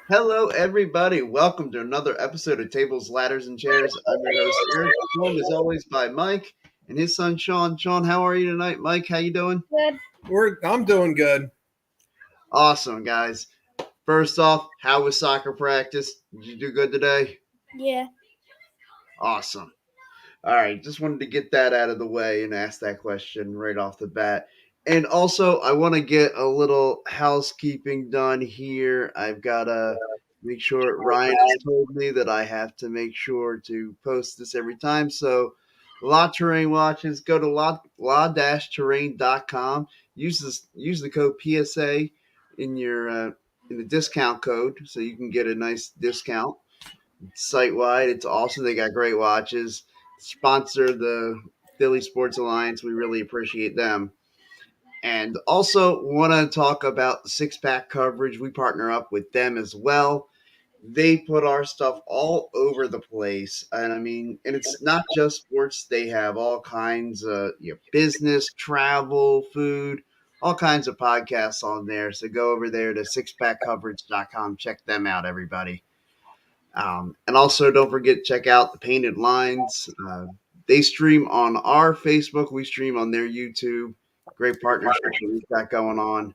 Hello, everybody. Welcome to another episode of Tables, Ladders, and Chairs. I'm your host, Eric, joined as always by Mike and his son, Sean. Sean, how are you tonight? Mike, how you doing? Good. I'm doing good. Awesome, guys. First off, how was soccer practice? Did you do good today? Yeah. Awesome. All right, just wanted to get that out of the way and ask that question right off the bat. And also, I want to get a little housekeeping done here. I've got to make sure Ryan has told me that I have to make sure to post this every time. So, La Terrain Watches, go to la-terrain.com. Use the code PSA in your in the discount code so you can get a nice discount site wide. It's awesome. They got great watches. Sponsor the Philly Sports Alliance. We really appreciate them. And also want to talk about the six pack coverage. We partner up with them as well. They put our stuff all over the place. And I mean, and it's not just sports. They have all kinds of business, travel, food, all kinds of podcasts on there. So go over there to sixpackcoverage.com. Check them out, everybody. And also, don't forget to check out the Painted Lines. They stream on our Facebook. We stream on their YouTube. Great partnership that we've got going on.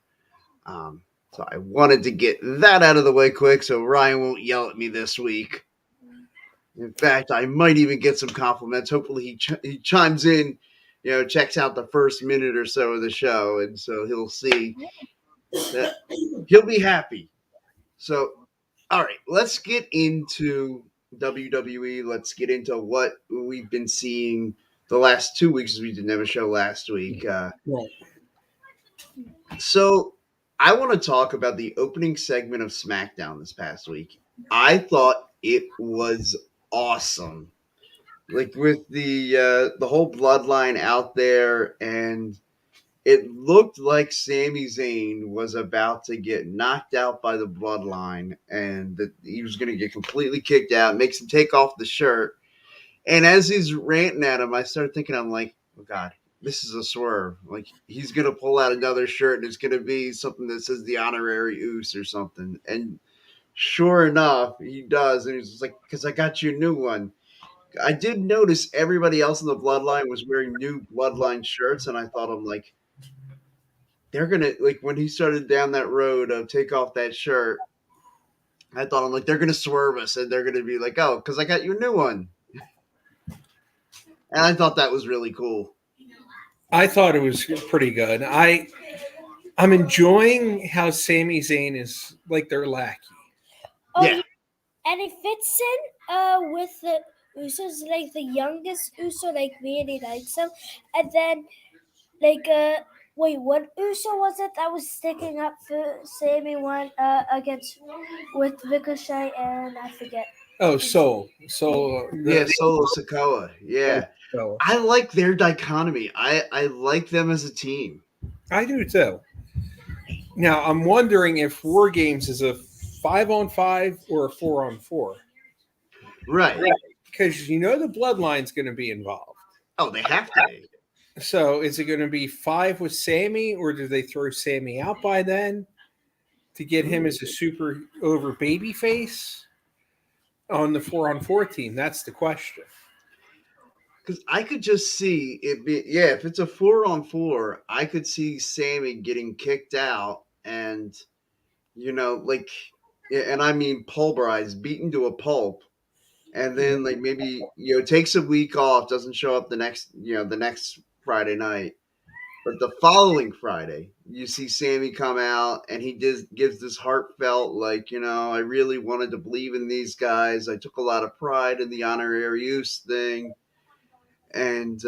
So I wanted to get that out of the way quick so Ryan won't yell at me this week. In fact, I might even get some compliments. Hopefully he chimes in, checks out the first minute or so of the show, and so he'll see that he'll be happy. So all right, let's get into WWE. Let's get into what we've been seeing the last 2 weeks, as we didn't have a show last week. So I want to talk about the opening segment of SmackDown this past week. I thought it was awesome, like with the whole bloodline out there, and it looked like Sami Zayn was about to get knocked out by the bloodline and that he was going to get completely kicked out, makes him take off the shirt. And as he's ranting at him, I started thinking, I'm like, oh, God, this is a swerve. Like, he's going to pull out another shirt and it's going to be something that says the honorary Oos or something. And sure enough, he does. And he's just like, because I got you a new one. I did notice everybody else in the bloodline was wearing new bloodline shirts. And I thought, I'm like, they're gonna, like, when he started down that road of take off that shirt, I thought, I'm like, they're gonna swerve us and they're gonna be like, oh, because I got you a new one. And I thought that was really cool. I thought it was pretty good. I'm enjoying how Sami Zayn is like their lackey. Oh, Yeah. and it fits in with the Usos, like the youngest Uso, like really likes him. And then, like, wait, what Uso was it that was sticking up for Sami one against with Ricochet and I forget. Oh, Solo. Yeah, Solo Sikoa. Yeah. So I like their dichotomy. I like them as a team. I do too. Now I'm wondering if War Games is a 5-on-5 or a 4-on-4. Right. Because the bloodline's going to be involved. Oh, they have to be. So is it going to be 5 with Sammy, or do they throw Sammy out by then to get him as a super over baby face on the 4-on-4 team? That's the question. Because I could just see it be, if it's a 4-on-4, I could see Sammy getting kicked out and, like, and I mean pulverized, beaten to a pulp. And then, like, maybe, takes a week off, doesn't show up the next Friday night. But the following Friday, you see Sammy come out and he gives this heartfelt, like, I really wanted to believe in these guys. I took a lot of pride in the honorary use thing. And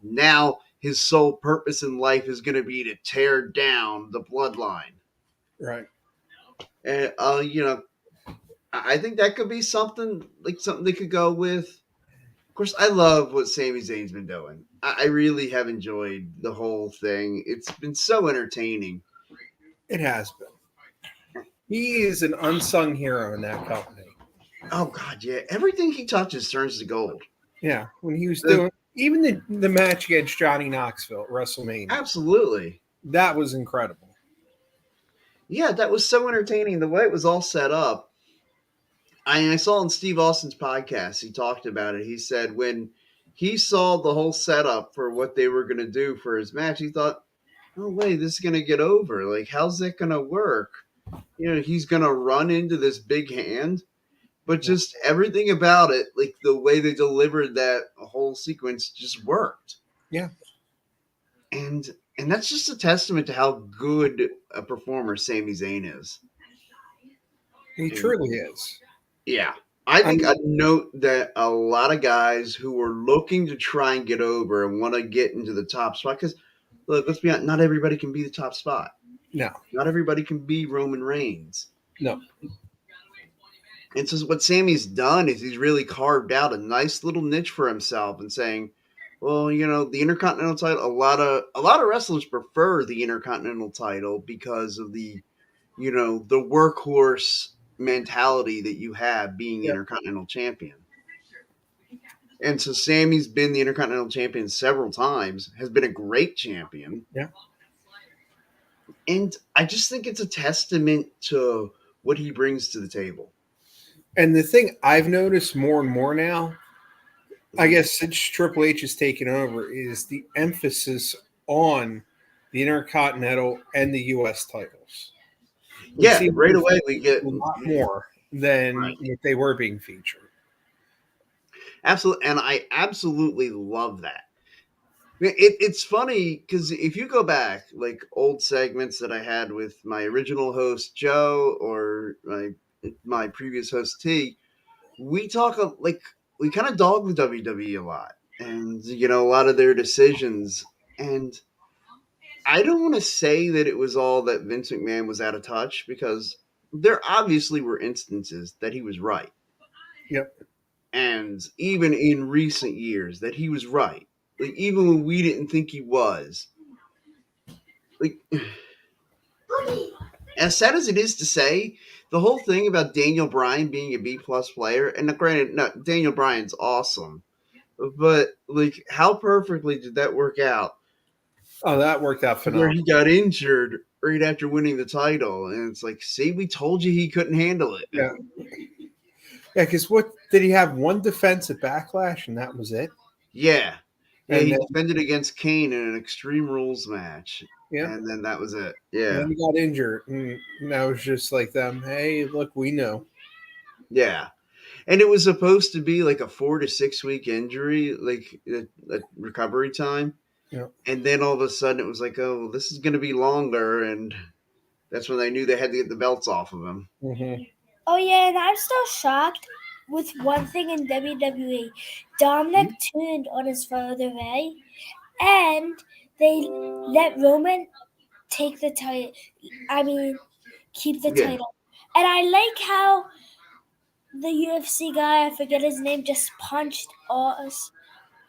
now his sole purpose in life is going to be to tear down the bloodline. Right. And, I think that could be something they could go with. Of course, I love what Sami Zayn's been doing. I really have enjoyed the whole thing. It's been so entertaining. It has been. He is an unsung hero in that company. Oh, God, yeah. Everything he touches turns to gold. Yeah, when he was doing even the match against Johnny Knoxville at WrestleMania. Absolutely. That was incredible. Yeah, that was so entertaining. The way it was all set up. I saw on Steve Austin's podcast, he talked about it. He said when he saw the whole setup for what they were going to do for his match, he thought, no way, this is going to get over. Like, how's that going to work? He's going to run into this big hand, but Yeah. just everything about it, like the way they delivered that whole sequence just worked. Yeah. And that's just a testament to how good a performer Sami Zayn is. He And truly is. yeah, I I think mean, I note that a lot of guys who are looking to try and get over and want to get into the top spot, because look, let's be honest, not everybody can be the top spot. no, Not everybody can be Roman Reigns. no. And so what Sammy's done is he's really carved out a nice little niche for himself and saying, well, the Intercontinental title, a lot of wrestlers prefer the Intercontinental title because of the workhorse mentality that you have being the Yeah. Intercontinental Champion. And so Sammy's been the Intercontinental Champion several times, has been a great champion. Yeah. And I just think it's a testament to what he brings to the table. And the thing I've noticed more and more now, I guess since Triple H has taken over, is the emphasis on the Intercontinental and the U.S. titles. We Yeah, see right away we get a lot more than what they were being featured. absolutely, and I absolutely love that. It's funny because if you go back, like old segments that I had with my original host Joe or my previous host T, we talk like we kind of dog the WWE a lot, and a lot of their decisions. And I don't want to say that it was all that Vince McMahon was out of touch because there obviously were instances that he was right. Yep. And even in recent years that he was right. Like even when we didn't think he was. Like as sad as it is to say, the whole thing about Daniel Bryan being a B+ player, and granted, no, Daniel Bryan's awesome, but like how perfectly did that work out? Oh, that worked out Where phenomenal. he got injured right after winning the title, and it's like, see, we told you he couldn't handle it. Yeah. Yeah, because what did he have? One defense at Backlash, and that was it. Yeah. Yeah, And he then, defended against Kane in an Extreme Rules match. yeah, And then that was it. and Yeah. then he got injured, and that was just like them. Hey, look, we know. Yeah. And it was supposed to be like a 4 to 6 week injury, like a recovery time. Yeah. And then all of a sudden it was like, oh, this is going to be longer. And that's when they knew they had to get the belts off of him. Mm-hmm. Oh yeah, and I'm still shocked with one thing in WWE. Dominic turned on his father Ray, and they let Roman take the title. I mean, keep the Yeah. title. And I like how the UFC guy, I forget his name, just punched us.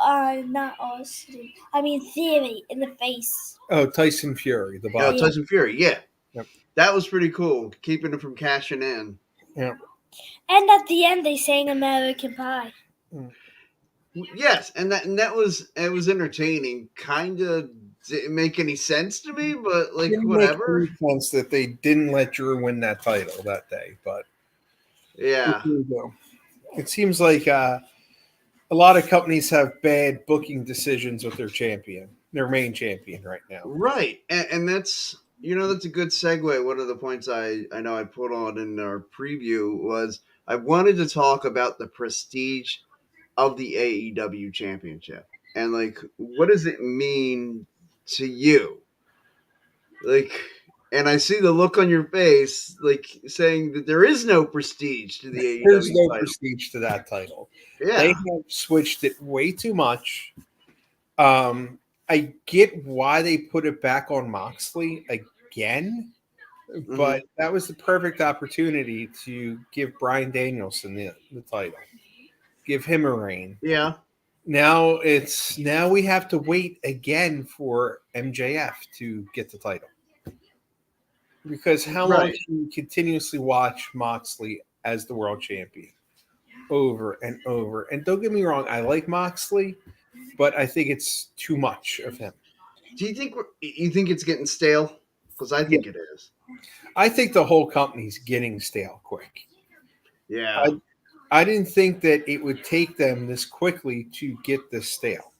Not Austin. I mean Theory in the face. Oh, Tyson Fury, the Oh, body. Tyson Fury. Yeah. Yep. That was pretty cool, keeping him from cashing in. Yeah. And at the end, they sang American Pie. Yes, and that was it was entertaining. Kind of didn't make any sense to me, but like Didn't whatever. make any sense that they didn't let Drew win that title that day, but Yeah, here we go. It seems like a lot of companies have bad booking decisions with their main champion right now. right, and that's that's a good segue. One of the points I know I put on in our preview was I wanted to talk about the prestige of the AEW Championship and like what does it mean to you? Like, and I see the look on your face, like saying that there is no prestige to the AEW There's no title. prestige to that title. Yeah, They have switched it way too much. I get why they put it back on Moxley again, but that was the perfect opportunity to give Bryan Danielson the title, give him a reign. yeah. Now we have to wait again for MJF to get the title. Because how long Right. can you continuously watch Moxley as the world champion over and over? And don't get me wrong, I like Moxley, but I think it's too much of him. Do you think you think it's getting stale? Because I think it is. I think the whole company's getting stale quick. Yeah. I didn't think that it would take them this quickly to get this stale,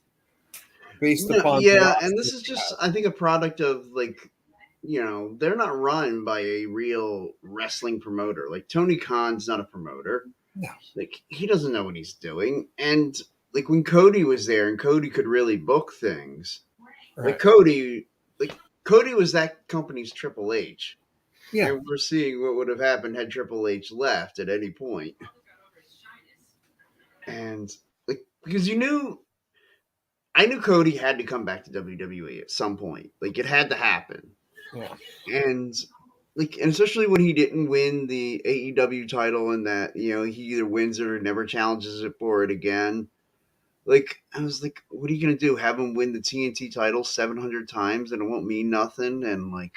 based No, upon the yeah, and roster this is they just have. I think a product of they're not run by a real wrestling promoter. Like Tony Khan's not a promoter. No. Like he doesn't know what he's doing. And like when Cody was there and Cody could really book things. Like Right. Cody was that company's Triple H. Yeah. And we're seeing what would have happened had Triple H left at any point. And like because I knew Cody had to come back to WWE at some point. Like it had to happen. Yeah. And and especially when he didn't win the AEW title and that, he either wins it or never challenges it for it again. Like I was like, what are you gonna do? Have him win the TNT title 700 times and it won't mean nothing? And like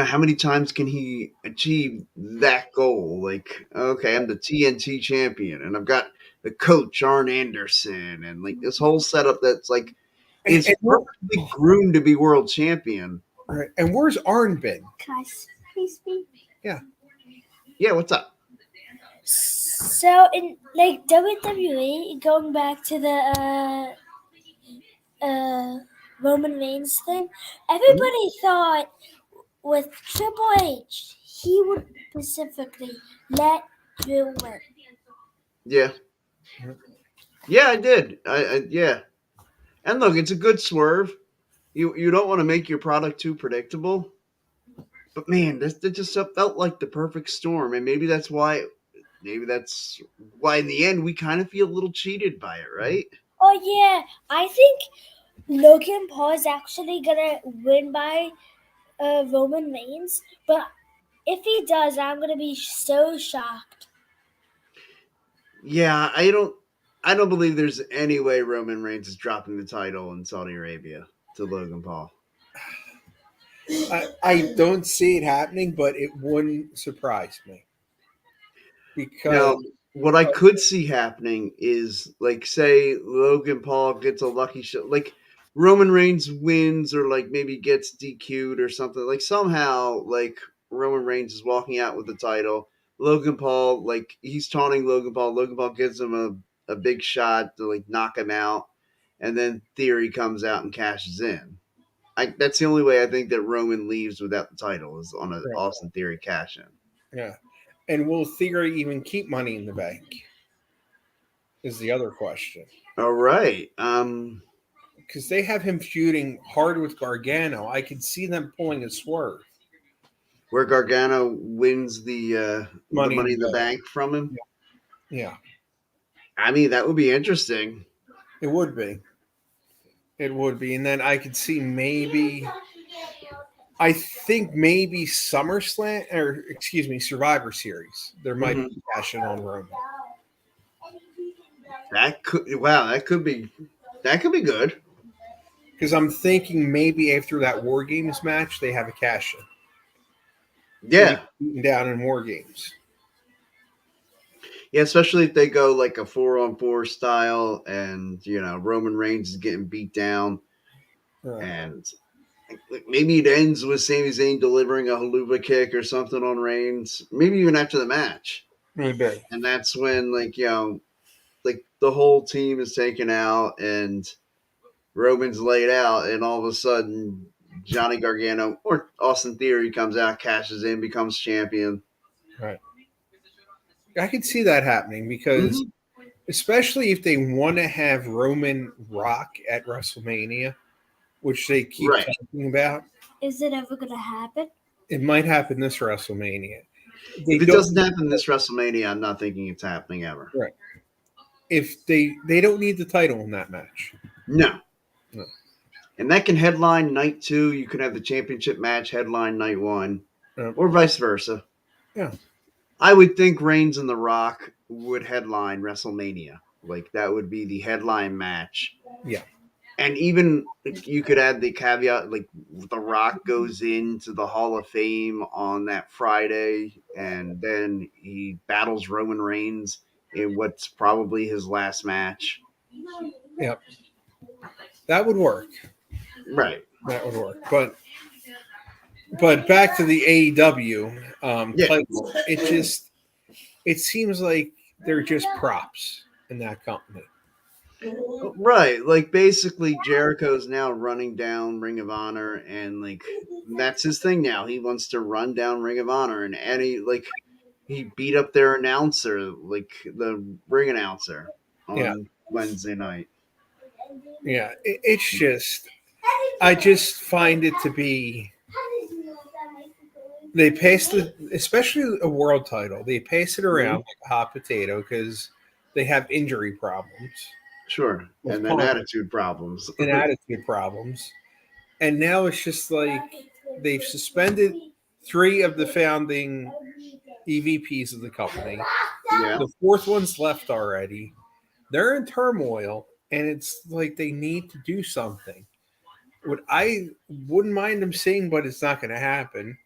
how many times can he achieve that goal? Like, okay, I'm the TNT champion and I've got the coach Arn Anderson and like this whole setup that's like And, is perfectly groomed to be world champion. right. And where's Arn been? Can I please speak? Yeah. Yeah, what's up? So in like WWE, going back to the Roman Reigns thing, everybody thought with Triple H he would specifically let Drew win. Yeah. Yeah, I did. Yeah. And look, it's a good swerve. You don't want to make your product too predictable. But man, that just felt like the perfect storm, and maybe that's why in the end we kind of feel a little cheated by it, right? Oh yeah, I think Logan Paul is actually gonna win by Roman Reigns, but if he does, I'm gonna be so shocked. Yeah, I don't believe there's any way Roman Reigns is dropping the title in Saudi Arabia to Logan Paul. I don't see it happening, but it wouldn't surprise me because Now, what I could see happening is like say Logan Paul gets a lucky shot, like Roman Reigns wins or like maybe gets DQ'd or something. Like somehow like Roman Reigns is walking out with the title. Logan Paul like he's taunting Logan Paul. Logan Paul gives him a big shot to like knock him out, and then Theory comes out and cashes in. That's the only way I think that Roman leaves without the title is on an right, Austin Theory cash in. yeah. And will Theory even keep Money in the Bank? Is the other question. All right. Because they have him feuding hard with Gargano. I could see them pulling a swerve. Where Gargano wins the Money in Money in the the Bank. Bank from him. Yeah, I mean, that would be interesting. it would be. It would be. And then I could see maybe, I think maybe SummerSlam, or excuse me, Survivor Series. There might Mhm. be passion on Roman. That could be good. Because I'm thinking maybe after that War Games match, they have a cash in. Yeah, Beaten down in War Games. yeah, especially if they go like a 4-on-4 style, and Roman Reigns is getting beat down, Right. and maybe it ends with Sami Zayn delivering a haluva kick or something on Reigns. Maybe even after the match, Maybe. and that's when like the whole team is taken out and Roman's laid out, and all of a sudden Johnny Gargano or Austin Theory comes out, cashes in, becomes champion. Right. I could see that happening because, especially if they want to have Roman rock at WrestleMania, which they keep Right. talking about, Is it ever gonna happen? it might happen this WrestleMania. They If it don't. doesn't happen this WrestleMania, I'm not thinking it's happening ever. Right. If they don't need the title in that match. No. No. And that can headline night 2. You can have the championship match headline night 1, Yeah. or vice versa. Yeah. I would think Reigns and The Rock would headline WrestleMania. Like that would be the headline match. Yeah. And even you could add the caveat, like The Rock goes into the Hall of Fame on that Friday, and then he battles Roman Reigns in what's probably his last match. Yep. That would work. Right. That would work. But But back to the AEW Yeah, title, it seems like they're just props in that company. right. Like basically, Jericho's now running down Ring of Honor, and like that's his thing now. He wants to run down Ring of Honor, and any like he beat up their announcer, like the ring announcer, Yeah, on Wednesday night. yeah. It's just, I just find it to be. They pass the, especially a world title. They pass it Mhm. around like a hot potato because they have injury problems Sure, with and then Punk attitude problems. and attitude problems, and now it's just like they've suspended three of the founding EVPs of the company. Yeah. The fourth one's left already. They're in turmoil, and it's like they need to do something. What I wouldn't mind them seeing, but it's not going to happen,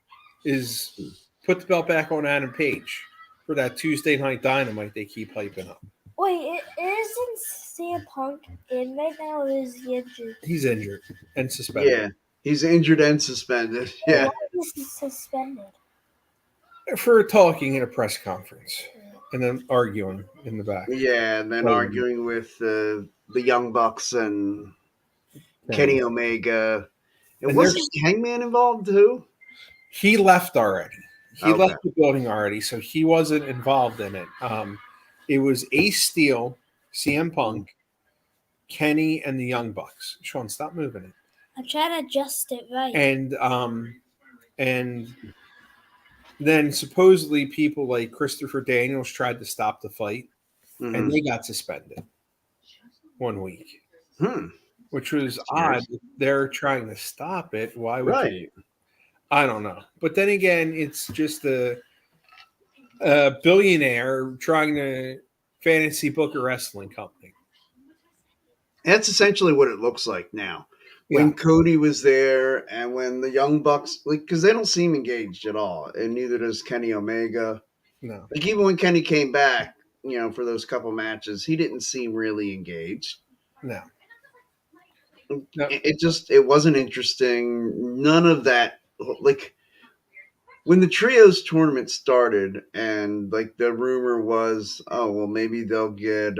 is put the belt back on Adam Page for that Tuesday night dynamite they keep hyping up. Wait, isn't CM Punk in right now, or is he injured? He's injured and suspended Yeah, he's injured and suspended. Why Yeah, is he suspended? for talking in a press conference and then arguing in the back. yeah, and then Like, arguing with the Young Bucks and and Kenny Omega. And there's wasn't Hangman involved too? he left already. He Okay. left the building already, so he wasn't involved in it. It was Ace Steel, CM Punk, Kenny, and the Young Bucks. Sean, stop moving it. I'm trying to adjust it right. And then supposedly people like Christopher Daniels tried to stop the fight, and Hmm. they got suspended 1 week, Hmm. which was That's odd. curious. They're trying to stop it. Why would you? Right. I don't know. But then again, it's just a billionaire trying to fantasy book a wrestling company. That's essentially what it looks like now. Yeah, When Cody was there, and when the Young Bucks, like, because they don't seem engaged at all, and neither does Kenny Omega. no, Like, even when Kenny came back, for those couple matches, he didn't seem really engaged. no, no. It wasn't interesting. None of that, like, when the trios tournament started, and like the rumor was, oh well, maybe they'll get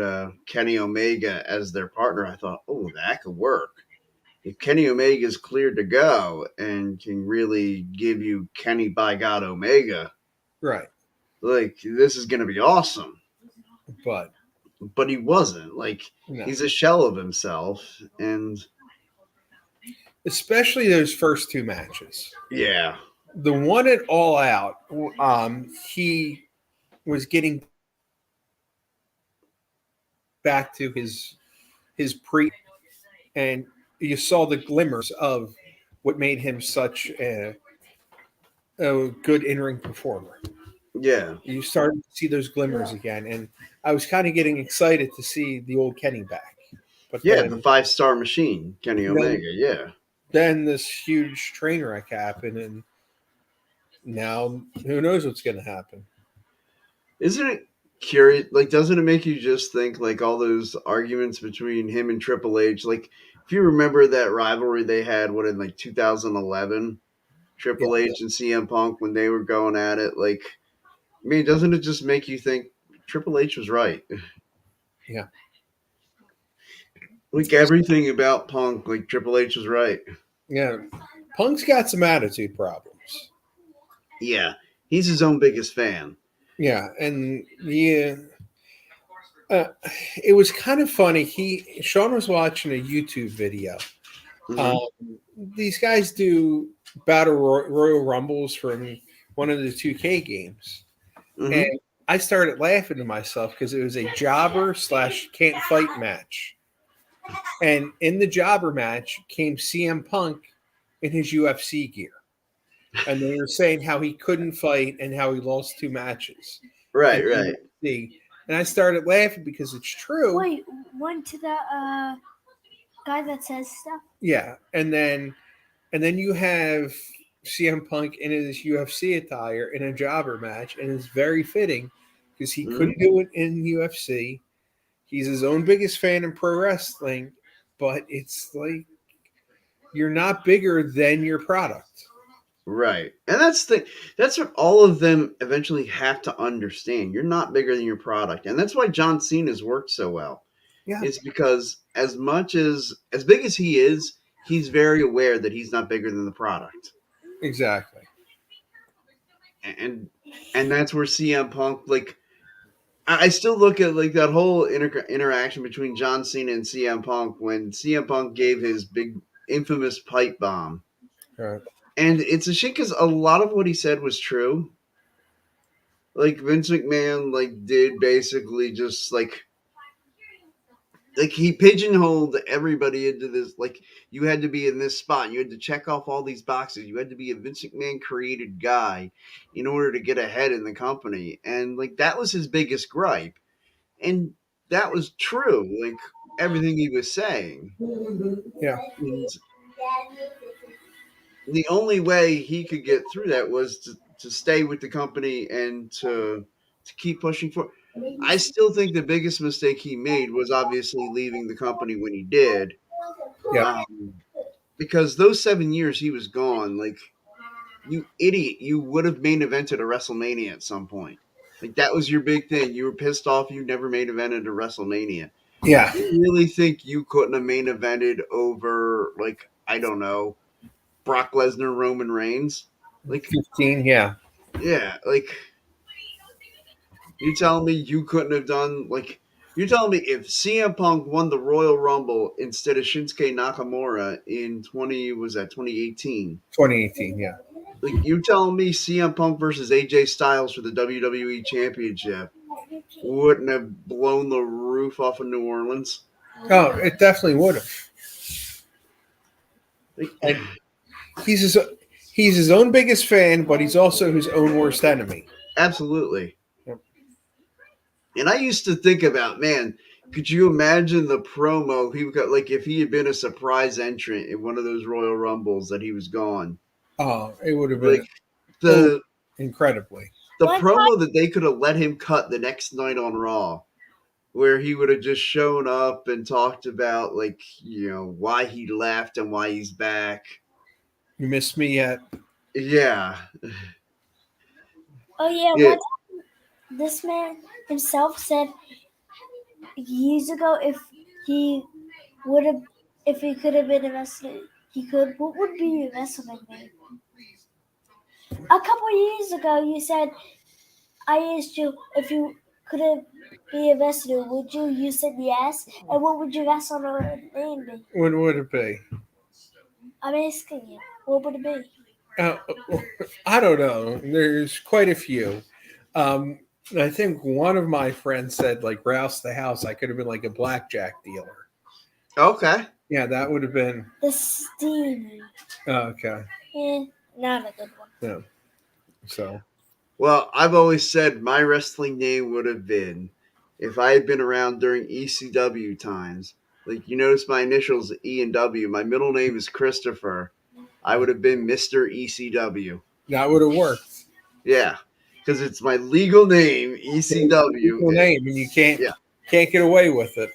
Kenny Omega as their partner. I thought, oh, that could work. If Kenny Omega is cleared to go and can really give you Kenny by God Omega, Right. like this is going to be awesome. But But he wasn't. Like no, he's a shell of himself, and especially those first two matches. yeah, The one at All Out, he was getting back to his pre, and you saw the glimmers of what made him such a good in-ring performer. yeah, You started to see those glimmers again, and I was kind of getting excited to see the old Kenny back. But yeah. The 5-star machine, Kenny then, Omega. Yeah. then this huge train wreck happened, and now who knows what's going to happen? Isn't it curious? Like, doesn't it make you just think like all those arguments between him and Triple H? Like, if you remember that rivalry they had, what in like 2011, Yeah, Triple H and CM Punk when they were going at it. Like, I mean, doesn't it just make you think Triple H was right? yeah. Like everything about Punk, like Triple H was right. Yeah, Punk's got some attitude problems. Yeah, he's his own biggest fan. Yeah, and yeah, uh, it was kind of funny. Sean was watching a YouTube video. Um, Hmm. these guys do Royal Rumbles from one of the 2K games, and Hmm. I started laughing to myself because it was a jobber slash can't fight match, and in the jobber match came CM Punk in his UFC gear. And they were saying how he couldn't fight and how he lost two matches in Right, the right. UFC. And I started laughing because it's true. Wait, one to the guy that says stuff. Yeah. And then you have CM Punk in his UFC attire in a jobber match, and it's very fitting because he Hmm. couldn't do it in UFC. He's his own biggest fan in pro wrestling, but it's like you're not bigger than your product. Right. And that's what all of them eventually have to understand. You're not bigger than your product. And that's why John Cena's worked so well. Yeah, Is because as big as he is, he's very aware that he's not bigger than the product. exactly. And and that's where CM Punk, like, I still look at like that whole interaction between John Cena and CM Punk when CM Punk gave his big infamous pipe bomb. Right. And it's a shit because a lot of what he said was true. Like Vince McMahon, like did basically just like he pigeonholed everybody into this. Like you had to be in this spot, you had to check off all these boxes, you had to be a Vince McMahon created guy in order to get ahead in the company, and like that was his biggest gripe, and that was true. Like everything he was saying, Yeah. and the only way he could get through that was to stay with the company and to keep pushing forward. I still think the biggest mistake he made was obviously leaving the company when he did, Yep. because those 7 years he was gone. Like you idiot, you would have main evented a WrestleMania at some point. Like that was your big thing. You were pissed off you never main evented a WrestleMania. Yeah. You really think you couldn't have main evented over, like, I don't know, Brock Lesnar, Roman Reigns? Like, 15. Yeah. yeah, like you telling me you couldn't have done, like, you're telling me if CM Punk won the Royal Rumble instead of Shinsuke Nakamura in 2018? 2018. Yeah. Like you telling me CM Punk versus AJ Styles for the WWE Championship wouldn't have blown the roof off of New Orleans? Oh, it definitely would have. Like, And he's his he's his own biggest fan, but he's also his own worst enemy. absolutely. Yep. And I used to think about, man, could you imagine the promo he got, like if he had been a surprise entrant in one of those Royal Rumbles that he was gone? Oh, it would have Like been the incredibly. the One promo that they could have let him cut the next night on Raw, where he would have just shown up and talked about, like, why he left and why he's back. You missed me yet? Yeah. Oh yeah, Yeah. one time this man himself said years ago would have if he could have been a wrestler, he could. What would be your wrestling name? A couple years ago, you said I asked you if you could have be a wrestler. Would you? You said yes. And what would your wrestler name be? What would it be? I'm asking you. What would it be? Uh, I don't know. There's quite a few. Um, I think one of my friends said like Rouse the House. I could have been like a blackjack dealer. Okay. Yeah, that would have been The Steamy. okay. Not a good one. No, so Well, I've always said my wrestling name would have been, if I had been around during ECW times. Like you notice my initials E and W. My middle name is Christopher. I would have been Mr. ECW. that would have worked. Yeah, because it's my legal name, ECW. Equal name, and you can't Yeah. get away with it.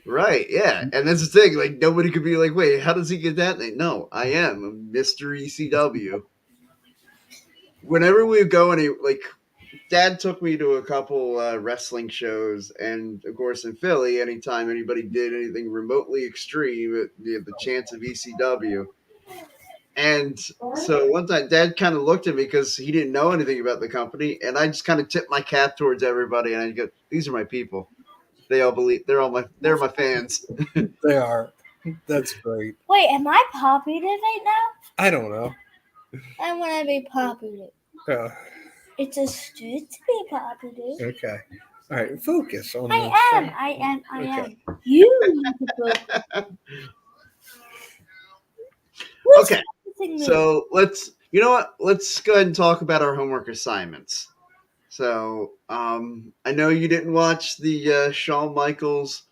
Right, yeah. And that's the thing. Like, nobody could be like, wait, how does he get that name? No, I am Mr. ECW. Whenever we go like, Dad took me to a couple wrestling shows, and of course in Philly, anytime anybody did anything remotely extreme, you had the chance of ECW. And so one time, Dad kind of looked at me because he didn't know anything about the company, and I just kind of tipped my cap towards everybody, and I go, "These are my people. They all believe they're my fans." They are. That's great. Wait, am I popular right now? I don't know. I want to be popular. Uh, It's a street to be popular. okay. All right. Focus on. I the am. thing. I am. I Okay. am. You need to focus. Who's Okay, focusing me? so you know what? Let's go ahead and talk about our homework assignments. So, I know you didn't watch the Shawn Michaels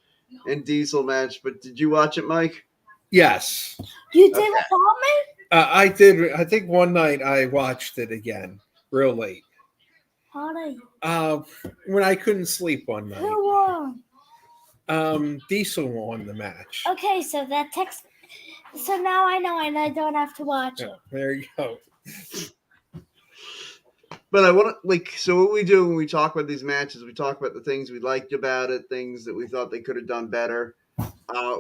and Diesel match, but did you watch it, Mike? Yes. You did Okay. without me? I did. I think one night I watched it again, real late. How do you? When I couldn't sleep one night. Who won? Diesel won the match. Okay, so that text. So now I know, and I don't have to watch Yeah, it. there you go. But I want to so what we do when we talk about these matches, we talk about the things we liked about it, things that we thought they could have done better. Uh,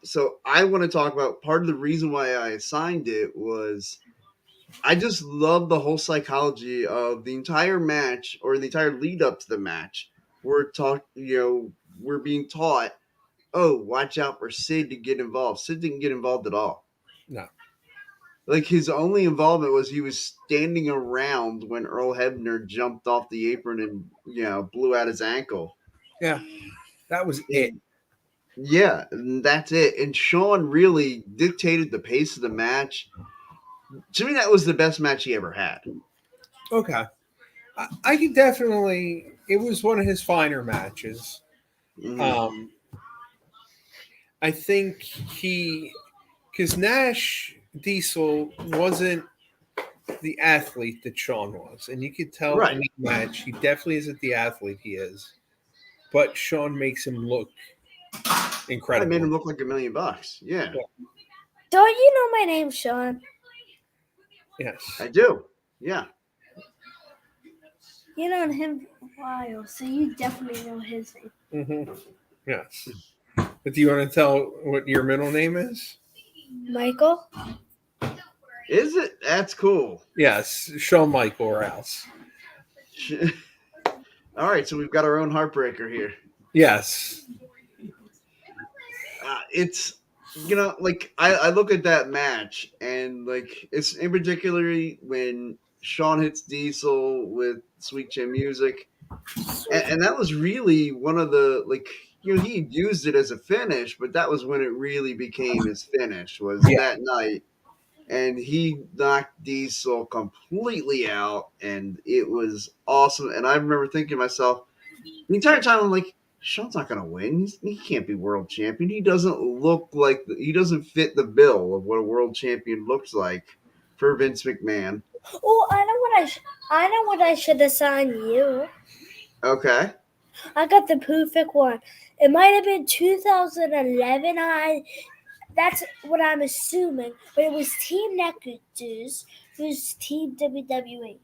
so I want to talk about part of the reason why I assigned it was I just love the whole psychology of the entire match or the entire lead up to the match. We're being taught, oh, watch out for Sid to get involved. Sid didn't get involved at all. No. Like his only involvement was he was standing around when Earl Hebner jumped off the apron and blew out his ankle. Yeah, that was it. And, yeah, and that's it. And Shawn really dictated the pace of the match. To me, that was the best match he ever had. Okay. I could definitely. It was one of his finer matches. Mhm. I think because Nash Diesel wasn't the athlete that Shawn was, and you could tell Right. in the match he definitely isn't the athlete he is. But Shawn makes him look I incredible. made him look like $1 million. Yeah, Don't you know my name, Sean? Yes. I do. Yeah. You known him for a while, so you definitely know his name. Mm-hmm. Yes. But do you want to tell what your middle name is? Michael? Is it? That's cool. Yes, Shawn Michael Rouse. All right, so we've got our own heartbreaker here. Yes. It's I look at that match and it's in particularly when Shawn hits Diesel with Sweet Chin Music, and that was really one of the he used it as a finish, but that was when it really became his finish was that night, and he knocked Diesel completely out, and it was awesome. And I remember thinking to myself the entire time, I'm like, Shawn's not going to win. He can't be world champion. He doesn't look like he doesn't fit the bill of what a world champion looks like for Vince McMahon. Oh, I know what I should assign you. Okay. I got the perfect one. It might have been 2011. That's what I'm assuming, but it was Team Nexus versus Team WWE.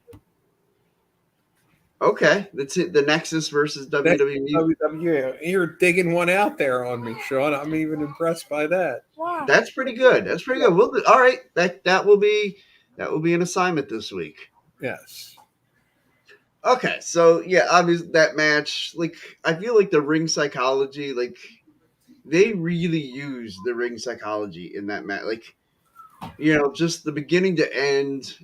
Okay, that's it. The Nexus versus WWE. WWE. You're digging one out there on me, Shawn. I'm even impressed by that. Wow. That's pretty good. That's pretty good. All right. That will be an assignment this week. Yes. Okay, so yeah, obviously that match, I feel like the ring psychology, they really used the ring psychology in that match. Just the beginning to end,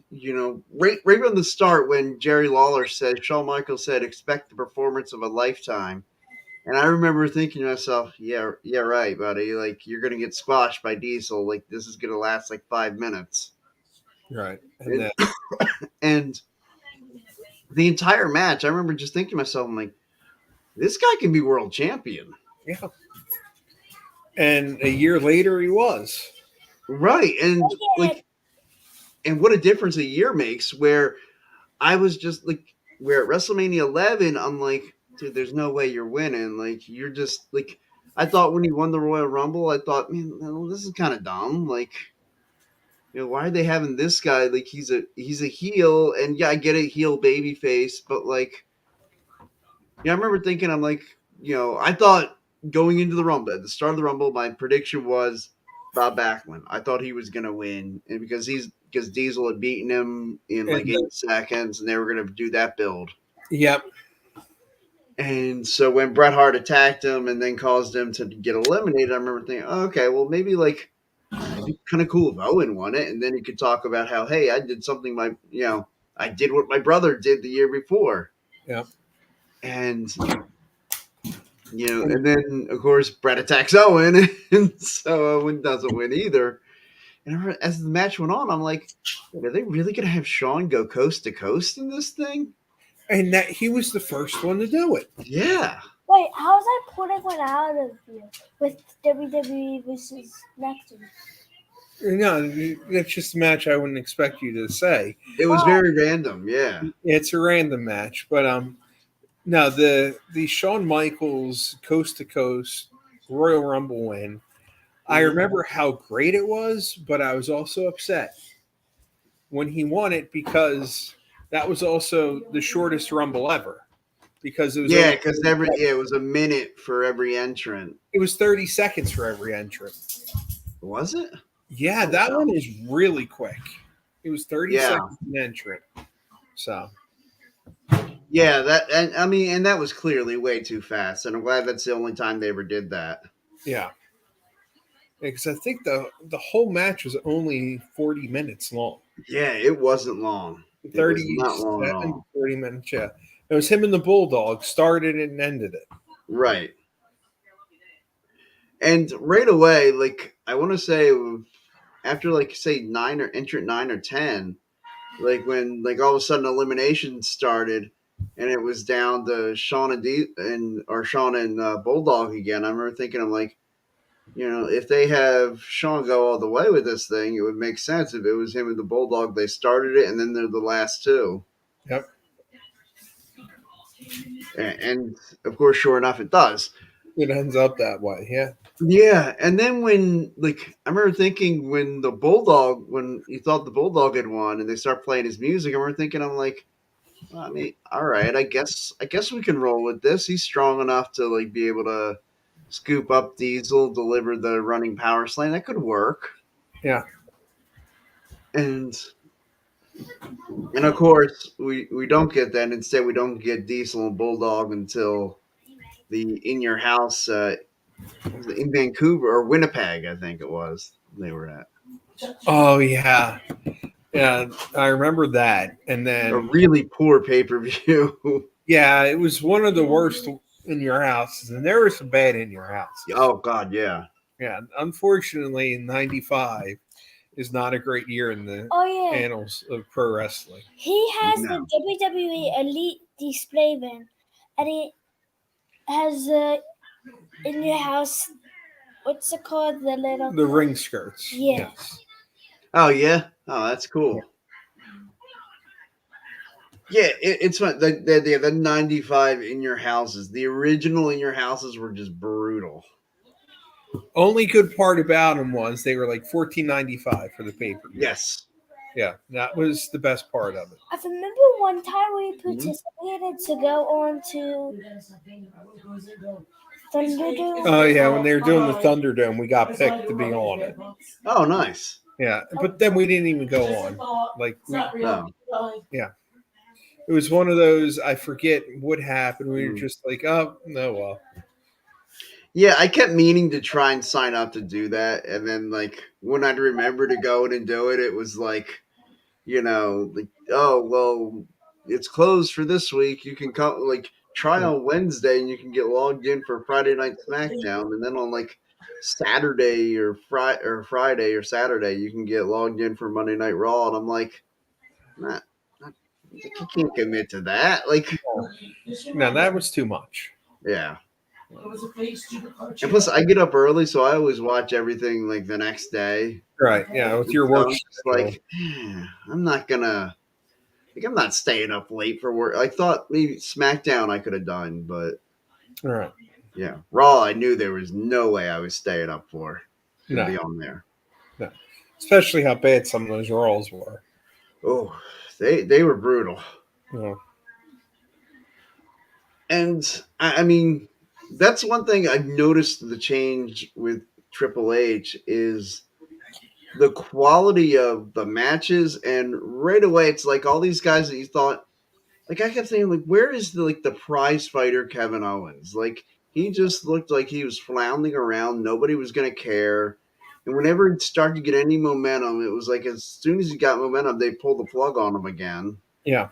right from the start when Jerry Lawler said, Shawn Michaels said, expect the performance of a lifetime. And I remember thinking to myself, yeah, right, buddy. You're going to get squashed by Diesel. This is going to last 5 minutes. Right. And the entire match, I remember just thinking to myself, I'm like, this guy can be world champion. Yeah. And a year later, he was. Right. And and what a difference a year makes, where I was just where at WrestleMania 11, I'm like, dude, there's no way you're winning. You're just I thought when he won the Royal Rumble, I thought, man, this is kind of dumb. Why are they having this guy? He's a heel, and yeah, I get it, heel baby face, but I remember thinking, I'm like, I thought going into the Rumble, at the start of the Rumble, my prediction was Bob Backlund. I thought he was gonna win, and because Diesel had beaten him in 8 seconds, and they were gonna do that build. Yep. And so when Bret Hart attacked him and then caused him to get eliminated, I remember thinking, oh, okay, well maybe it'd be kind of cool if Owen won it, and then he could talk about how, hey, I did something I did what my brother did the year before. Yeah. And and then of course Bret attacks Owen, and so Owen doesn't win either. And as the match went on, I'm like, are they really gonna have Shawn go coast to coast in this thing? And that he was the first one to do it. Yeah. Wait, how's I putting one out of you with WWE versus Nexus? No, that's just a match I wouldn't expect you to say. It was very random, yeah. It's a random match, but no, the Shawn Michaels coast to coast Royal Rumble win. I remember how great it was, but I was also upset. when he won it because that was also the shortest Rumble ever because it was Yeah, only because it was a minute for every entrant. it was 30 seconds for every entrant. Was it? Yeah, Oh, that wow. one was really quick. It was 30 Yeah. seconds an entrant. So Yeah, and that was clearly way too fast, and I'm glad that's the only time they ever did that. yeah. Because I think the whole match was only 40 minutes long. Yeah, it wasn't long. It was not long at 37 to all. 40 minutes, yeah. It was him and the Bulldog started it and ended it. Right. And right away, like I want to say after like say 9 or 10, like when like all of a sudden elimination started and it was down to Sean and Bulldog again. I remember thinking, I'm like, if they have Sean go all the way with this thing, it would make sense if it was him and the Bulldog. They started it, and then they're the last two. Yep. And of course, sure enough, it does. It ends up that way, yeah. Yeah, and then when like I remember thinking when you thought the Bulldog had won, and they start playing his music, I remember thinking, I'm like, well, I mean, all right, I guess we can roll with this. He's strong enough to like be able to scoop up Diesel, deliver the running power slam. That could work. Yeah. And of course we don't get that. Instead, we don't get Diesel and Bulldog until the In Your House was it in Vancouver or Winnipeg, I think it was. They were at Oh yeah. Yeah, I remember that. And a then really poor pay per view. yeah, it was one of the worst in your houses, and there were some bad in your houses. Oh God, yeah. Yeah, unfortunately, 95 is not a great year in the Oh yeah, annals of pro wrestling. he has No. the WWE Elite display bin, and he has in your house. What's it called? The little The ring skirts. Yeah. Yes. Oh yeah. Oh, that's cool. Yeah, it's fun. The 95 In Your Houses, the original In Your Houses were just brutal. Only good part about them was they were like $14.95 for the paper. Yes. Yeah, that was the best part of it. I remember one time we participated to go on to Thunderdome. Oh yeah, when they were doing the Thunderdome, we got picked to be on it. Oh, nice. Yeah, but then we didn't even go on. Like, No. it was one of those. I forget what happened. We were just like, oh no, well. Yeah, I kept meaning to try and sign up to do that, and then like when I'd remember to go in and do it, it was like, like, oh well, it's closed for this week. You can come like try on Wednesday, and you can get logged in for Friday Night SmackDown, and then on like Saturday or Friday or Saturday, you can get logged in for Monday Night Raw, and I'm like, not you can't commit to that. Like, No, that was too much. yeah. And plus, I get up early, so I always watch everything like the next day. Right? Yeah, with your So work. I'm just like, I'm not gonna. Like, I'm not staying up late for work. I thought maybe SmackDown I could have done, but All right. yeah, Raw I knew there was no way I was staying up for to No. be on there. No. Especially how bad some of those Raws were. Oh, they were brutal. Yeah. And I mean, that's one thing I've noticed the change with Triple H is the quality of the matches, and right away it's like all these guys that you thought, like I kept saying, like, where is the prize fighter Kevin Owens? Like he just looked like he was floundering around. Nobody was gonna care. And whenever it started to get any momentum, it was like as soon as he got momentum, they pulled the plug on him again. Yeah.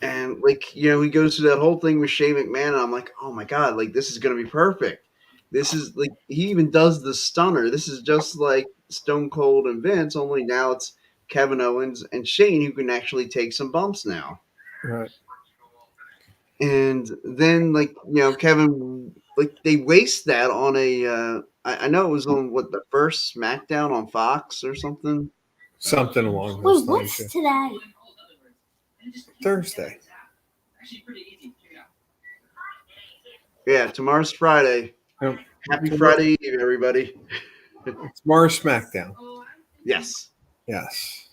And like, he goes through that whole thing with Shane McMahon, and I'm like, oh my God, like this is gonna be perfect. This is like he even does the stunner. This is just like Stone Cold and Vince, only now it's Kevin Owens and Shane who can actually take some bumps now. Right. And then like, Kevin, like they waste that on I know it was on the first SmackDown on Fox or something. Something along Wait, those what's lines. today? Thursday. Yeah, tomorrow's Friday. Yep. Happy Friday Eve, everybody. Tomorrow's SmackDown. Yes. Yes.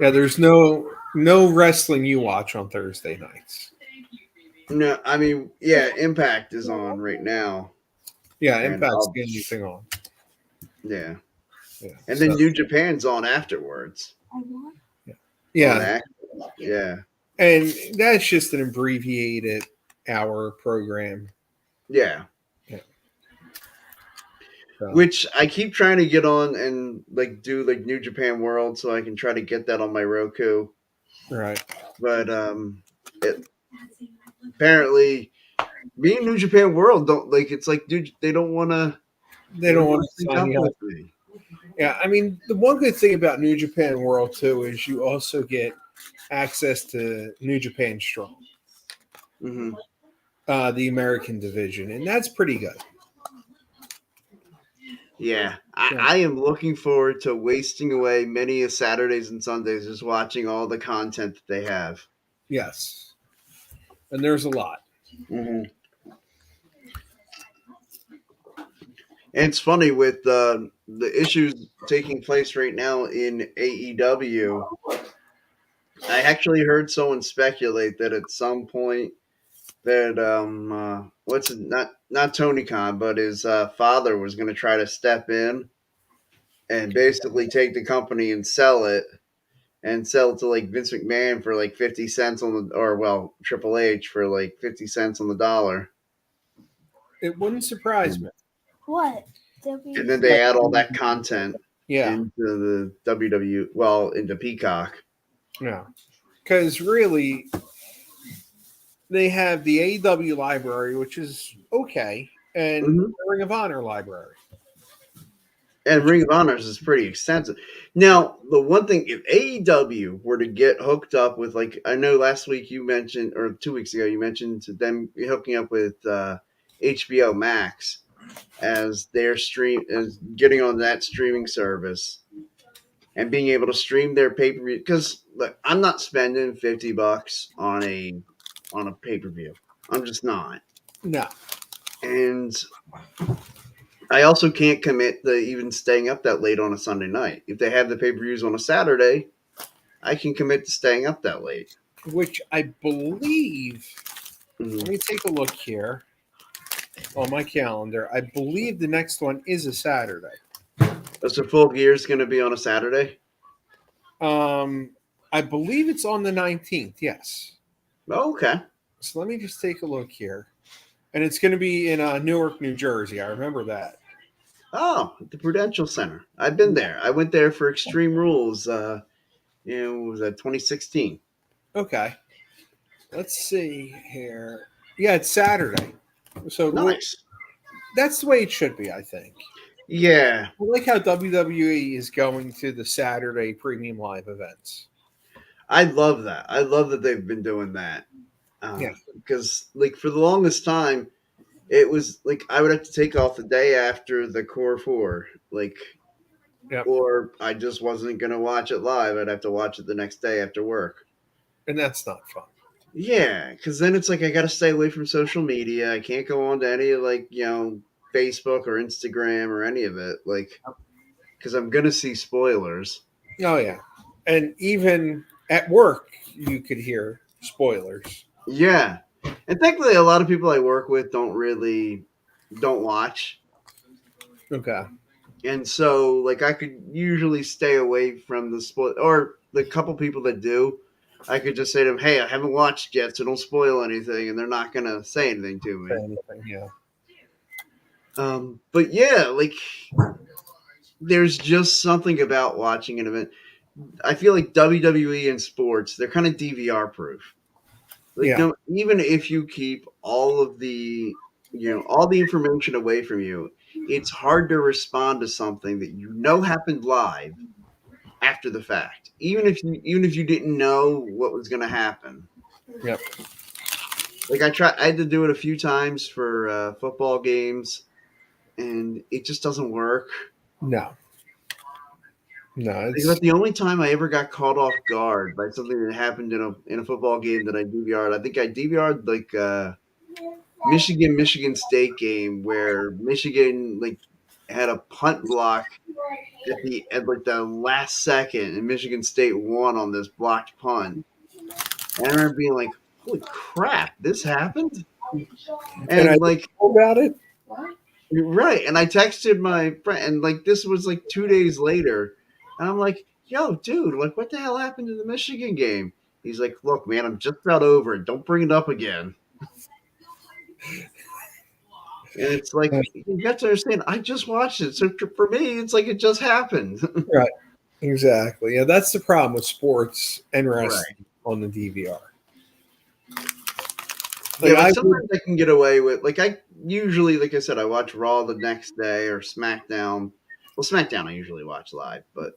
Yeah, there's no wrestling you watch on Thursday nights. No, I mean, yeah, Impact is on right now, Yeah, and Impact's I'll the only thing on. yeah, Yeah, and so then New Japan's on afterwards yeah, on yeah, Act. Yeah, and that's just an abbreviated hour program. yeah. Yeah, so Which I keep trying to get on and like do like New Japan World so I can try to get that on my Roku. right. But it apparently me and New Japan World don't like. It's like, dude, They they don't don't want want to to sync sign up you up. with me. Yeah, I mean, the one good thing about New Japan World too is you also get access to New Japan Strong, Hmm. the American division, and that's pretty good. Yeah, Yeah. I am looking forward to wasting away many a Saturdays and Sundays just watching all the content that they have. Yes, and there's a lot. Hmm. And it's funny with the issues taking place right now in AEW. I actually heard someone speculate that at some point that what's it, not Tony Khan, but his father was going to try to step in and basically take the company and sell it to like Vince McMahon for like 50 cents on the or well Triple H for like 50 cents on the dollar. It wouldn't surprise me. What? And then they W. add all that content Yeah, into the WW well into Peacock. yeah, because really they have the AEW library, which is okay, and Hmm. the Ring of Honor library. And Which Ring of Honors is pretty extensive. Now, the one thing, if AEW were to get hooked up with, like, I know last week you mentioned, or 2 weeks ago, you mentioned them hooking up with HBO Max as their stream, as getting on that streaming service and being able to stream their pay per view. Because look, I'm not spending $50 on a pay per view. I'm just not. no, And I also can't commit to even staying up that late on a Sunday night. If they have the pay per views on a Saturday, I can commit to staying up that late. which I believe. Hmm. Let me take a look here on my calendar. I believe the next one is a Saturday. So Full Gear is going to be on a Saturday. Um, I believe it's on the 19th. Yes. Oh, okay. So let me just take a look here, and it's going to be in Newark, New Jersey. I remember that. Oh, the Prudential Center. I've been there. I went there for Extreme Rules. What was that 2016? Okay. Let's see here. Yeah, it's Saturday. So Nice. that's the way it should be, I think. Yeah, I like how WWE is going to the Saturday premium live events. I love that. I love that they've been doing that. Yeah. Because like for the longest time, it was like I would have to take off the day after the Core Four, like, Yep. or I just wasn't gonna watch it live. I'd have to watch it the next day after work. And that's not fun. Yeah, because then it's like I got to stay away from social media. I can't go on to any like Facebook or Instagram or any of it, like because I'm gonna see spoilers. Oh, yeah. And even at work, you could hear spoilers. Yeah, and thankfully, a lot of people I work with don't watch, Okay. and so like I could usually stay away from the spoil or the couple people that do. I could just say to them, "Hey, I haven't watched yet, so don't spoil anything," and they're not gonna say anything to Say me. anything. Yeah. But yeah, like there's just something about watching an event. I feel like WWE and sports, they're kind of DVR proof. Like Yeah. no, even if you keep all of all the information away from you, it's hard to respond to something that you know happened live after the fact. Even if you didn't know what was going to happen. Yep. Like I had to do it a few times for football games, and it just doesn't work. No. No. Like, It's about the only time I ever got caught off guard by something that happened in a football game that I DVR'd. I think I DVR'd like Michigan State game where Michigan like had a punt block at like the last second, and Michigan State won on this blocked punt. And I remember being like, "Holy crap, this happened!" And I And like, know about it. right. And I texted my friend, and like, this was like 2 days later, and I'm like, "Yo, dude, like, what the hell happened to the Michigan game?" He's like, "Look, man, I'm just about over it. Don't bring it up again." And it's like you got to understand. I just watched it, so for me, it's like it just happened. Right. Exactly. Yeah, that's the problem with sports and Right. wrestling on the DVR. Yeah, Like like I would, sometimes I can get away with like I usually, like I said, I watch Raw the next day or SmackDown. Well, SmackDown I usually watch live, but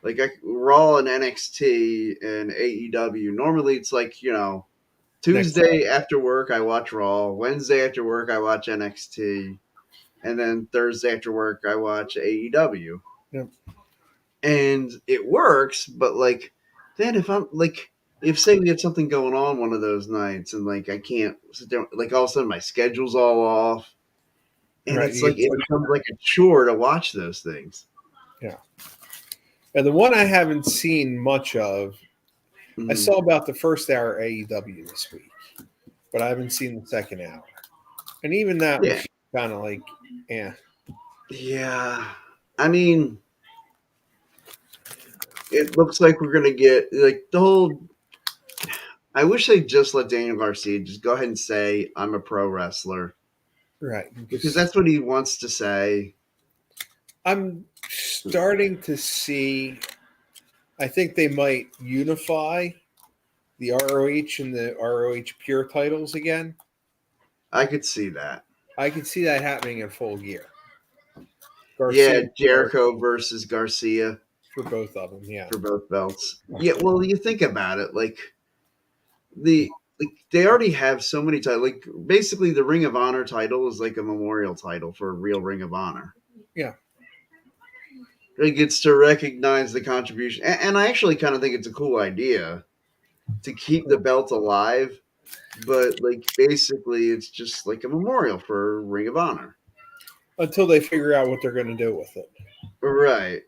like Raw and NXT and AEW. Normally it's like next. Tuesday after work I watch Raw, Wednesday after work I watch NXT, and then Thursday after work I watch AEW. Yeah. And it works, but like then if I'm like if say we have something going on one of those nights and like I can't sit down, like all of a sudden my schedule's all off, and Right. it's like it becomes like a chore to watch those things. Yeah. And the one I haven't seen much of, I Mhm. saw about the first hour of AEW this week, but I haven't seen the second hour. And even that Yeah, was kind of like, yeah, yeah. I mean, it looks like we're gonna get like the whole. I wish they just let Daniel Garcia just go ahead and say I'm a pro wrestler right. because Because that's what he wants to say. I'm starting to see, I think they might unify the ROH and the ROH Pure titles again. I could see that. I can see that happening in full gear. Yeah, Garcia Jericho versus Garcia for both of them. Yeah. for both belts. Yeah, well, you think about it, the like they already have so many titles. Like basically, the Ring of Honor title is like a memorial title for a real Ring of Honor. Yeah. It gets to recognize the contribution, and I actually kind of think it's a cool idea to keep the belt alive, but like basically, it's just like a memorial for Ring of Honor, Until they figure out what they're going to do with it. right?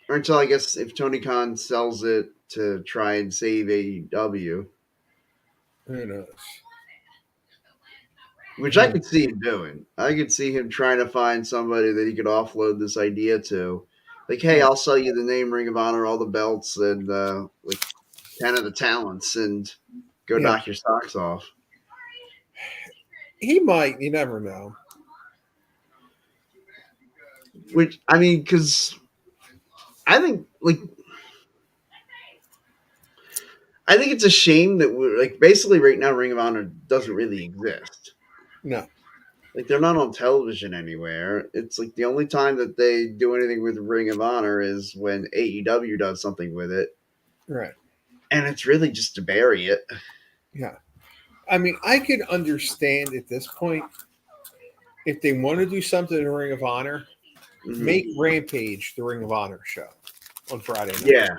Or until I guess if Tony Khan sells it to try and save AEW. Who knows? Which I could see him doing. I could see him trying to find somebody that he could offload this idea to. Like, hey, I'll sell you the name Ring of Honor, all the belts, and like 10 of the talents, and go Yeah. knock your socks off. He might. You never know. Which, I mean, because I think, like, I think it's a shame that we're, like, basically right now, Ring of Honor doesn't really exist. No. Like, they're not on television anywhere. It's like the only time that they do anything with Ring of Honor is when AEW does something with it. Right. And it's really just to bury it. Yeah. I mean, I could understand at this point if they want to do something in Ring of Honor, make Rampage the Ring of Honor show on Friday night. Yeah.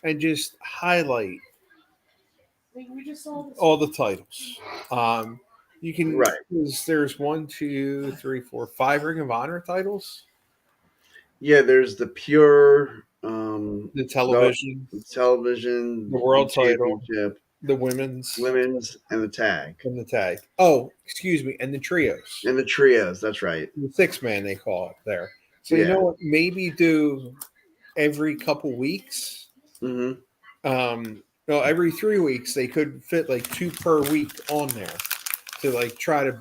And just highlight all the titles. You can, Right. there's 1, 2, 3, 4, 5 Ring of Honor titles. Yeah, there's the pure The television, television, the world title, championship, the women's, women's, and the tag. and the tag. Oh, excuse me, and the trios. And the trios, that's right. The 6-man they call it there. So you Yeah. know what? Maybe do every couple weeks. Mm-hmm. No, every 3 weeks they could fit like 2 per week on there to like try to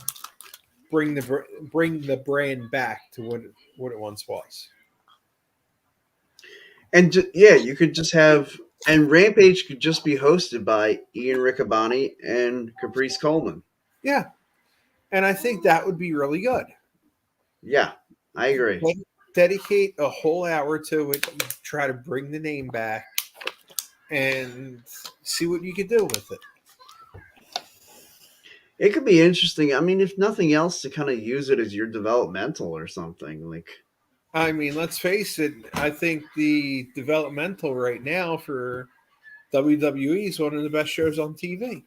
bring the brand back to what it once was. And yeah, you could just have, and Rampage could just be hosted by Ian Riccaboni and Caprice Coleman. Yeah, and I think that would be really good. Yeah, I agree. Dedicate a whole hour to it. Try to bring the name back and see what you could do with it. It could be interesting. I mean, if nothing else, to kind of use it as your developmental or something. Like, I mean, let's face it. I think the developmental right now for WWE is one of the best shows on TV.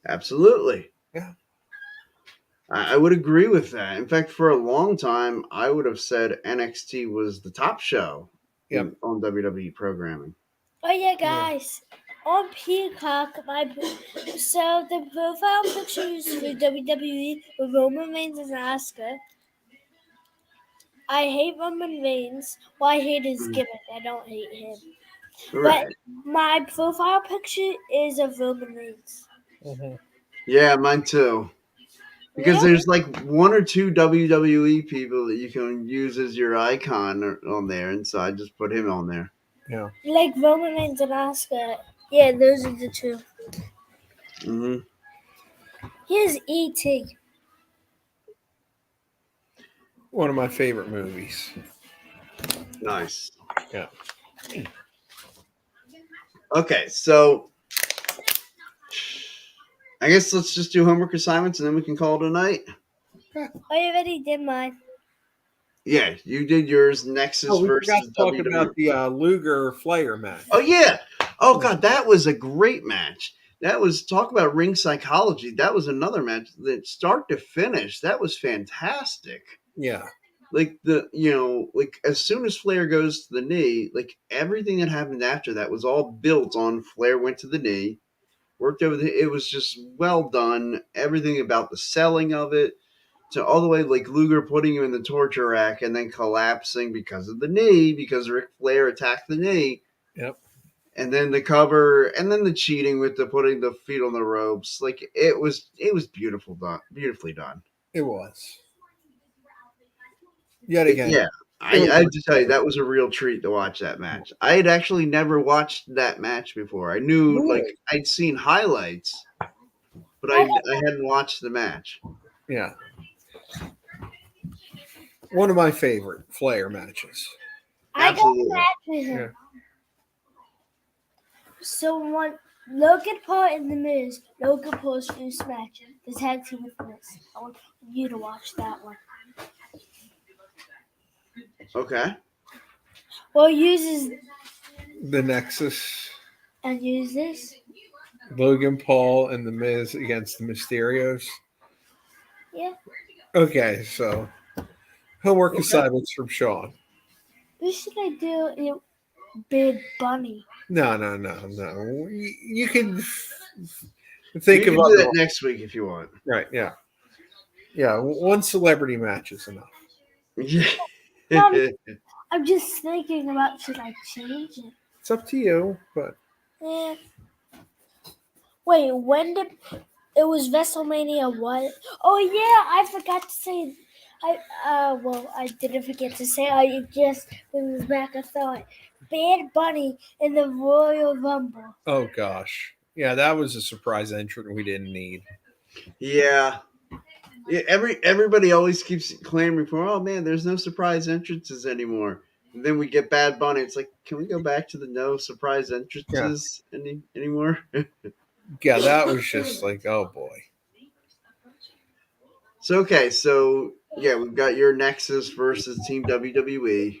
absolutely. Yeah. I would agree with that. In fact, for a long time, I would have said NXT was the top show Yep. on WWE programming. Oh yeah, Yeah. guys. On Peacock, so the profile pictures for WWE with Roman Reigns and Asuka. I hate Roman Reigns. Well, I hate his Mhm. gimmick. I don't hate him. But Right. my profile picture is of Roman Reigns. Hmm. Yeah, mine too. Because Really? there's like one or two WWE people that you can use as your icon on there, and so I just put him on there. Yeah. Like Roman Reigns and Asuka. Yeah, those are the two. Hmm. Here's E.T. One of my favorite movies. Nice. Yeah. Okay, so I guess let's just do homework assignments and then we can call it a night. I already did mine. Yeah, you did yours. Oh, Nexus we forgot versus to talk WWE. about the Luger Flair Oh match. yeah. Oh god, that was a great match. That was talk about ring psychology. That was another match that start to finish. That was fantastic. Yeah. Like like as soon as Flair goes to the knee, like everything that happened after that was all built on Flair went to the knee, worked over the. It was just well done. Everything about the selling of it to all the way like Luger putting him in the torture rack and then collapsing because of the knee because Ric Flair attacked the knee Yep. and then the cover and then the cheating with the putting the feet on the ropes. Like it was beautifully done. It was. Yet again, Yeah, it was I have much to tell you better. that was a real treat to watch that match. I had actually never watched that match before. I knew like Really? I'd seen highlights, but I I I hadn't watched the match. Yeah. One of my favorite Flair matches. I got a Absolutely. match with him. Yeah. So one Logan Paul and The Miz. Logan Paul's first match. The tag team with The Miz. I want you to watch that one. Okay. Well, uses The Nexus, and use this. Logan Paul and The Miz against the Mysterios. Yeah. Okay, so homework Okay. assignments from Sean. What should I do in Big Bunny? No, no, no, no. You can You think of can do other. that next week if you want. Right, yeah. Yeah, one celebrity match is enough. Yeah. Um, I'm just thinking about should I change it? It's up to you, but Yeah. Wait, when did it was WrestleMania what? Oh yeah, I forgot to say. I didn't forget to say. I just brings back a thought. Bad Bunny in the Royal Rumble. oh gosh. Yeah, that was a surprise entrant we didn't need. Yeah. Yeah, everybody always keeps clamoring for, oh man, there's no surprise entrances anymore. And then we get Bad Bunny. It's like, can we go back to the no surprise Yeah. entrances anymore? Yeah, that was just like, oh boy. So okay, so yeah, we've got your Nexus versus Team WWE.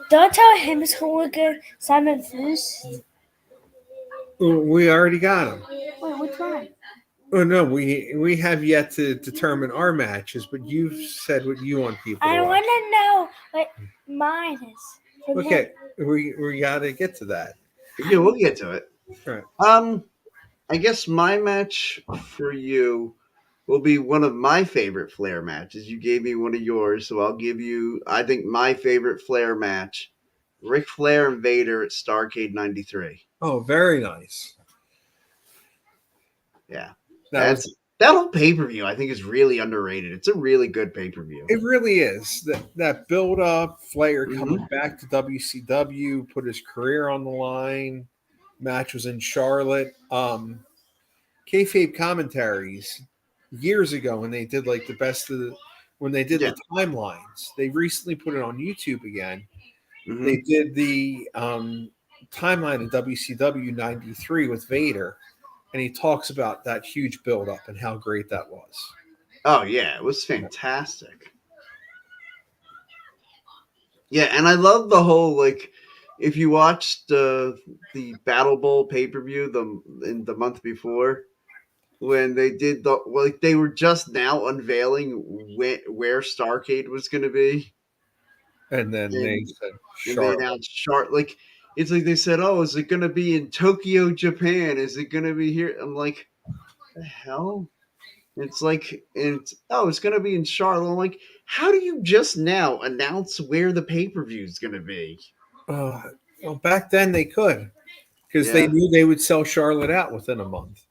Don't tell him his coworker Simon first. We already got him. Wait, which one? Oh no, we have yet to determine our matches, but you've said what you want people I to want watch. to know what mine is. From him. Okay, we got to get to that. Yeah, we'll get to it. All right. I guess my match for you will be one of my favorite Flair matches. You gave me one of yours, so I'll give you. I think my favorite Flair match: Ric Flair and Vader at Starrcade '93. Oh, very nice. Yeah, That was. that whole pay per view. I think is really underrated. It's a really good pay per view. It really is that build up. Flair Mhm. coming back to WCW, put his career on the line. Match was in Charlotte. Kayfabe commentaries years ago when they did like the best of the when they did Yeah. the timelines. They recently put it on YouTube again. Hmm. They did the timeline of WCW '93 with Vader, and he talks about that huge buildup and how great that was. Oh yeah, it was fantastic. Yeah, and I love the whole like. If you watched the Battle Bowl pay per view in the month before, when they did they were just now unveiling where Starcade was going to be, And then they and said they Charlotte. announced like it's like they said, oh, is it going to be in Tokyo, Japan? Is it going to be here? I'm like, the hell? It's like it's going to be in Charlotte. I'm like, how do you just now announce where the pay per view is going to be? Well, back then they could because they Yeah, knew they would sell Charlotte out within a month.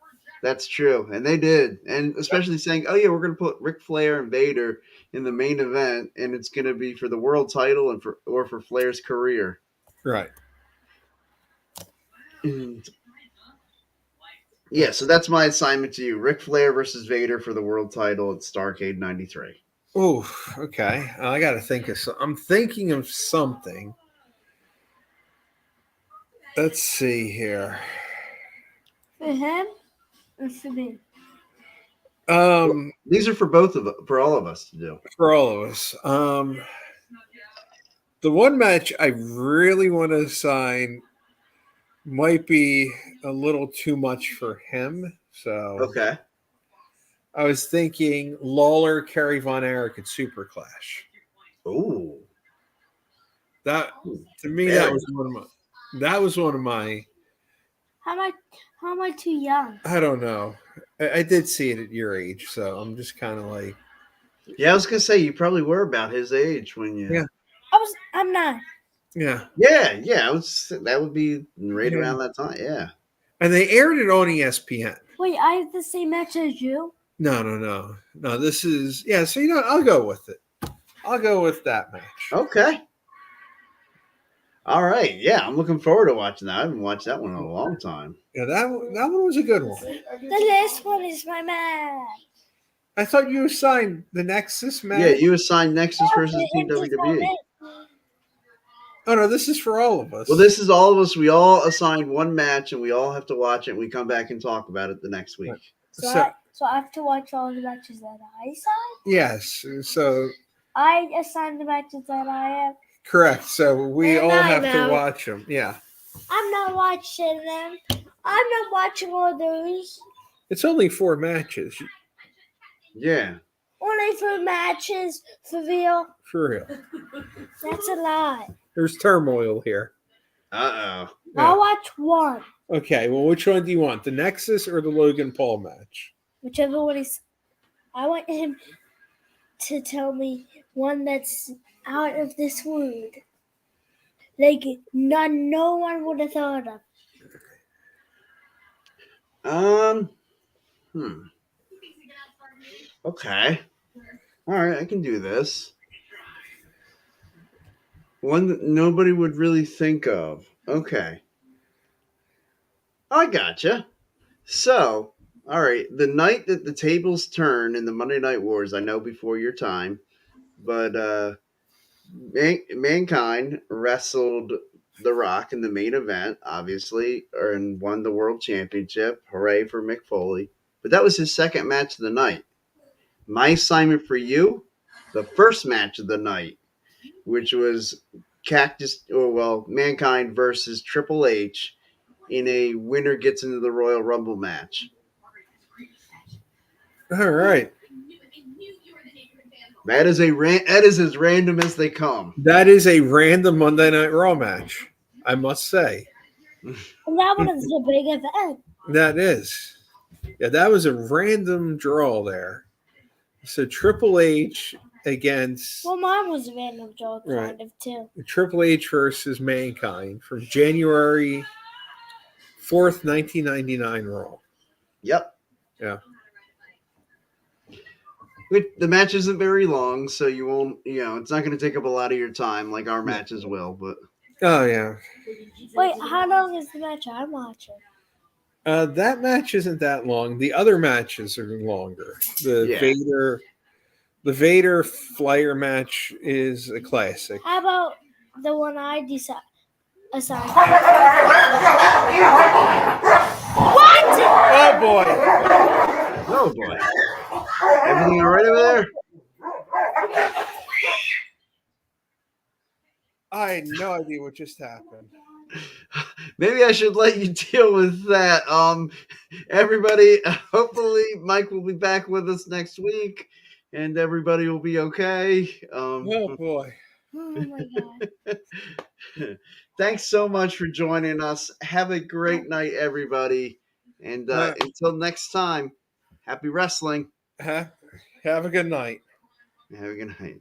that's true, and they did, and especially saying, "Oh yeah, we're going to put Ric Flair and Vader in the main event, and it's going to be for the world title and for Flair's career." Right. And yeah, so that's my assignment to you: Ric Flair versus Vader for the world title at Starcade '93. Oh, okay. I got to think of. I'm thinking of something. Let's see here. For him or for me? These are for all of us to do. For all of us. The one match I really want to assign might be a little too much for him. So Okay. I was thinking Lawler, Kerry Von Erich, and Super Clash. Ooh, That to me very. that was one of my How am I too young? I don't know. I did see it at your age, so I'm just kind of like Yeah, I was gonna say you probably were about his age when you. Yeah. I'm not. yeah. Yeah. That would be right Yeah. around that time. Yeah. And they aired it on ESPN. Wait, I have the same match as you? No. This is So I'll go with it. I'll go with that match. Okay. All right. Yeah, I'm looking forward to watching that. I haven't watched that one in a long time. Yeah, that one was a good one. The last one is my match. I thought you assigned the Nexus match. Yeah, you assigned Nexus versus Team It's just WWE. Oh no, this is for all of us. Well, this is all of us. We all assigned one match, and we all have to watch it. And we come back and talk about it the next week. So I have to watch all the matches that I assigned? Yes. So I assigned the matches that I have. correct. So we And all I have to know. watch them. Yeah. I'm not watching them. I'm not watching all those. It's only 4 matches. Yeah. Only for matches, for real. For real. That's a lot. There's turmoil here. Oh. Yeah. I'll watch one. Okay, well, which one do you want? The Nexus or the Logan Paul match? Whichever one is. I want him to tell me one that's out of this world. Like, no one would have thought of. Okay. All right, I can do this. One that nobody would really think of. Okay. I gotcha. So, all right, the night that the tables turn in the Monday Night Wars, I know before your time, but Mankind wrestled The Rock in the main event, obviously, and won the World Championship. Hooray for Mick Foley. But that was his second match of the night. My assignment for you, the first match of the night, which was Mankind versus Triple H in a winner gets into the Royal Rumble match. All right. That is as random as they come. That is a random Monday Night Raw match, I must say. And that one is a big event. That is. Yeah, that was a random draw there. So Triple H against Well, mine was a random draw, kind Right. of, too. Triple H versus Mankind from January 4th, 1999 Raw. Yep. Yeah. The match isn't very long, so you won't, it's not going to take up a lot of your time like our matches will, but. Oh, yeah. Wait, how long is the match I'm watching? That match isn't that long. The other matches are longer. The Vader Flyer match is a classic. How about the one I assigned? What? Oh boy! Oh boy. Everything all right over there? I had no idea what just happened. Maybe I should let you deal with that. Everybody, hopefully Mike will be back with us next week, and everybody will be okay. Oh boy. Oh my god. Thanks so much for joining us. Have a great night, everybody, and Uh, until next time, happy wrestling. have a good night. Have a good night.